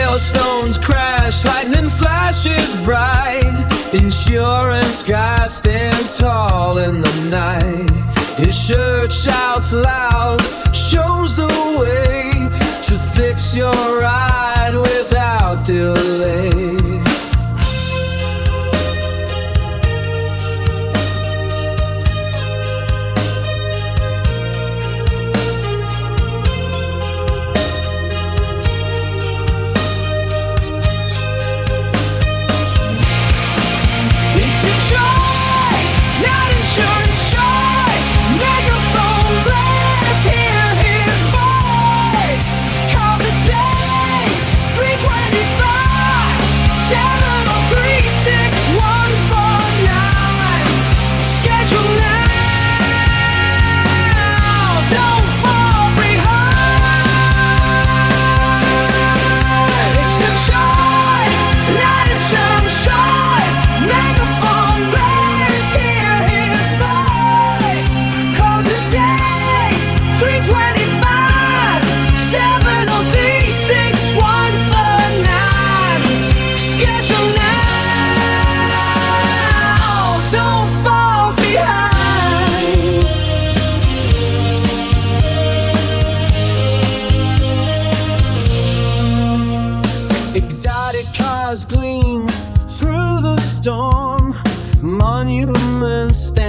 Hailstones crash, lightning flashes bright. Insurance guy stands tall in the night. His shirt shouts loud, shows the way to fix your ride without delay. It's a choice, not insurance choice. Megaphone blares, hear his voice. Call today, 325 703 6149. Schedule now, don't fall behind. It's a choice, not insurance choice. Megaphone blares, hear his voice. Call today, 325 703 6149. Schedule now, don't fall behind. Exotic cars gleam through the storm. Monuments stand